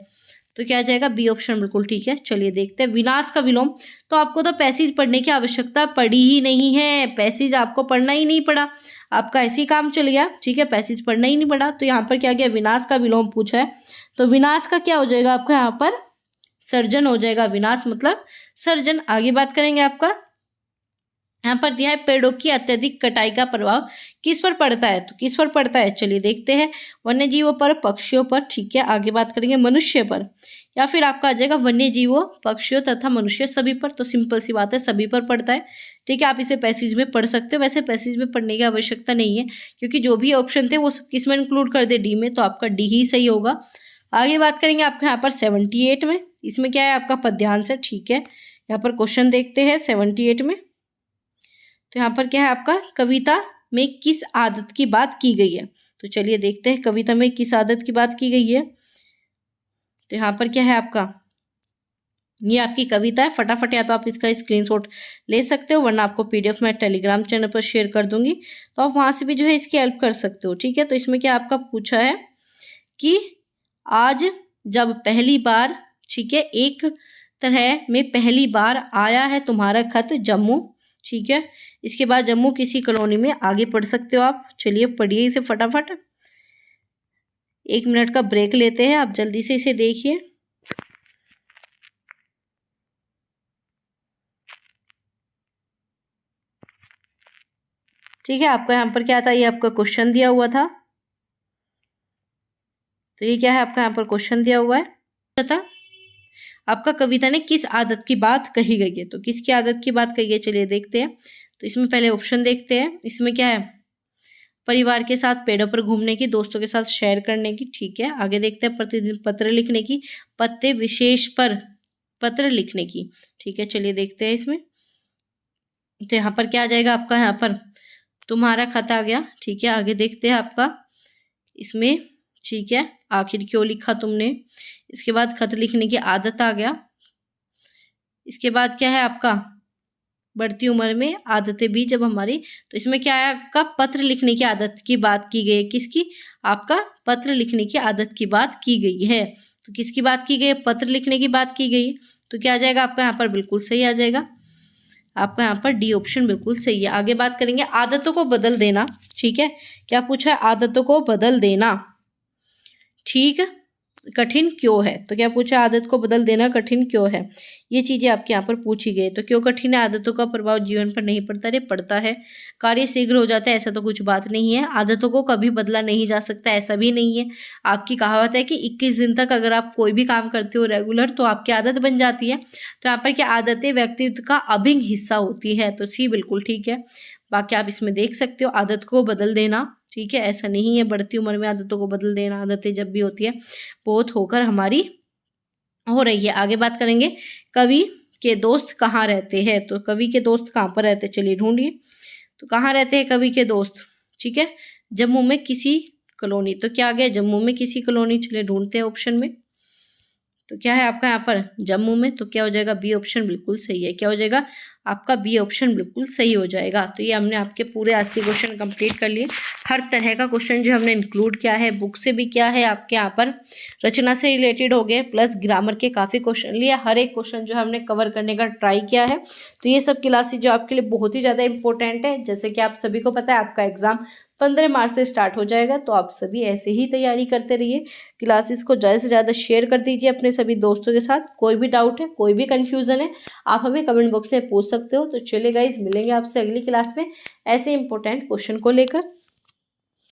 तो क्या आ जाएगा? बी ऑप्शन, बिल्कुल ठीक है। चलिए देखते हैं विनाश का विलोम। तो आपको तो पैसेज पढ़ने की आवश्यकता पड़ी ही नहीं है, पैसेज आपको पढ़ना ही नहीं पड़ा, आपका ऐसे ही काम चल गया, ठीक है, पैसेज पढ़ना ही नहीं पड़ा। तो यहाँ पर क्या गया? विनाश का विलोम पूछा है। तो विनाश का क्या हो जाएगा आपका यहाँ पर? सर्जन हो जाएगा। विनाश मतलब सर्जन। आगे बात करेंगे आपका यहाँ पर दिया है पेड़ों की अत्यधिक कटाई का प्रभाव किस पर पड़ता है। तो किस पर पड़ता है? चलिए देखते हैं। वन्य जीवों पर, पक्षियों पर, ठीक है। आगे बात करेंगे मनुष्य पर, या फिर आपका आ जाएगा वन्य जीवों, पक्षियों तथा मनुष्य सभी पर। तो सिंपल सी बात है, सभी पर पड़ता है, ठीक है। आप इसे पैसेज में पढ़ सकते हो। वैसे पैसेज में पढ़ने की आवश्यकता नहीं है, क्योंकि जो भी ऑप्शन थे वो सब किस में इंक्लूड कर दे? डी में। तो आपका डी ही सही होगा। आगे बात करेंगे आपके यहाँ पर 78 में, इसमें क्या है आपका? पद्यांश है, ठीक है। यहाँ पर क्वेश्चन देखते हैं 78 में। तो यहाँ पर क्या है आपका? कविता में किस आदत की बात की गई है। तो चलिए देखते हैं कविता में किस आदत की बात की गई है। तो यहाँ पर क्या है आपका? ये आपकी कविता है। फटाफट या तो आप इसका स्क्रीनशॉट ले सकते हो, वरना आपको पीडीएफ में टेलीग्राम चैनल पर शेयर कर दूंगी, तो आप वहां से भी जो है इसकी हेल्प कर सकते हो, ठीक है। तो इसमें क्या आपका पूछा है कि आज जब पहली बार, ठीक है, एक तरह में पहली बार आया है तुम्हारा खत जम्मू, ठीक है। इसके बाद जम्मू किसी कॉलोनी में, आगे पढ़ सकते हो आप। चलिए पढ़िए इसे फटाफट। 1 मिनट का ब्रेक लेते हैं, आप जल्दी से इसे देखिए। ठीक है, आपका यहाँ पर क्या था, ये आपका क्वेश्चन दिया हुआ था। तो ये क्या है, आपका यहाँ पर क्वेश्चन दिया हुआ है। पता आपका कविता ने किस आदत की बात कही गई है, तो किसकी आदत की बात कही है, चलिए देखते हैं। तो इसमें पहले ऑप्शन देखते हैं। इसमें क्या है, परिवार के साथ पेड़ों पर घूमने की, दोस्तों के साथ शेयर करने की। ठीक है, आगे देखते हैं, प्रतिदिन पत्र लिखने की, पत्ते विशेष पर पत्र लिखने की। ठीक है, चलिए देखते हैं इसमें। तो यहाँ पर क्या आ जाएगा आपका, यहाँ पर तुम्हारा खत आ गया। ठीक है, आगे देखते हैं आपका इसमें। ठीक है, आखिर क्यों लिखा तुमने। इसके बाद खत लिखने की आदत आ गया। इसके बाद क्या है आपका, बढ़ती उम्र में आदतें भी जब हमारी, तो इसमें क्या है आपका, पत्र लिखने की आदत की बात की गई है। किसकी, आपका पत्र लिखने की आदत की बात की गई है। तो किसकी बात की गई है, पत्र लिखने की बात की गई है। तो क्या आ जाएगा आपका यहाँ पर, बिल्कुल सही आ जाएगा आपका यहाँ पर डी ऑप्शन बिल्कुल सही है। आगे बात करेंगे आदतों को बदल देना। ठीक है, क्या पूछा है, आदतों को बदल देना। ठीक, कठिन क्यों है, तो क्या पूछा, आदत को बदल देना कठिन क्यों है। ये चीजें आपके यहाँ पर पूछी गई। तो क्यों कठिन है, आदतों का प्रभाव जीवन पर नहीं पड़ता, रे पड़ता है। कार्य शीघ्र हो जाता है, ऐसा तो कुछ बात नहीं है। आदतों को कभी बदला नहीं जा सकता, ऐसा भी नहीं है। आपकी कहावत है कि 21 दिन तक अगर आप कोई भी काम करते हो रेगुलर, तो आपकी आदत बन जाती है। तो यहाँ पर क्या, आदतें व्यक्तित्व का अभिन्न हिस्सा होती है। तो सी बिल्कुल ठीक है। बाकी आप इसमें देख सकते हो, आदत को बदल देना। ठीक है, ऐसा नहीं है बढ़ती उम्र में आदतों को बदल देना। आदतें जब भी होती है बहुत होकर हमारी हो रही है। आगे बात करेंगे, कवि के दोस्त कहाँ रहते हैं। तो कवि के दोस्त कहाँ पर रहते हैं, चलिए ढूंढिए। तो कहाँ रहते हैं कवि के दोस्त। ठीक है, जम्मू में किसी कॉलोनी। तो क्या आ गया, जम्मू में किसी कॉलोनी। चलिए ढूंढते हैं ऑप्शन में। तो क्या है आपका यहाँ पर, जम्मू में। तो क्या हो जाएगा, बी ऑप्शन बिल्कुल सही है। क्या हो जाएगा आपका, बी ऑप्शन बिल्कुल सही हो जाएगा। तो ये हमने आपके पूरे 80 क्वेश्चन कंप्लीट कर लिए। हर तरह का क्वेश्चन जो हमने इंक्लूड किया है, बुक से भी किया है, आपके यहाँ पर रचना से रिलेटेड हो गए, प्लस ग्रामर के काफ़ी क्वेश्चन लिए। हर एक क्वेश्चन जो हमने कवर करने का ट्राई किया है। तो ये सब क्लासेस जो आपके लिए बहुत ही ज़्यादा इंपॉर्टेंट है। जैसे कि आप सभी को पता है, आपका एग्जाम 15 मार्च से स्टार्ट हो जाएगा। तो आप सभी ऐसे ही तैयारी करते रहिए। क्लासेस को ज़्यादा से ज़्यादा शेयर कर दीजिए अपने सभी दोस्तों के साथ। कोई भी डाउट है, कोई भी कंफ्यूजन है, आप हमें कमेंट बॉक्स में पूछ सकते हो। तो चलिए गाइज, मिलेंगे आपसे अगली क्लास में ऐसे इंपॉर्टेंट क्वेश्चन को लेकर।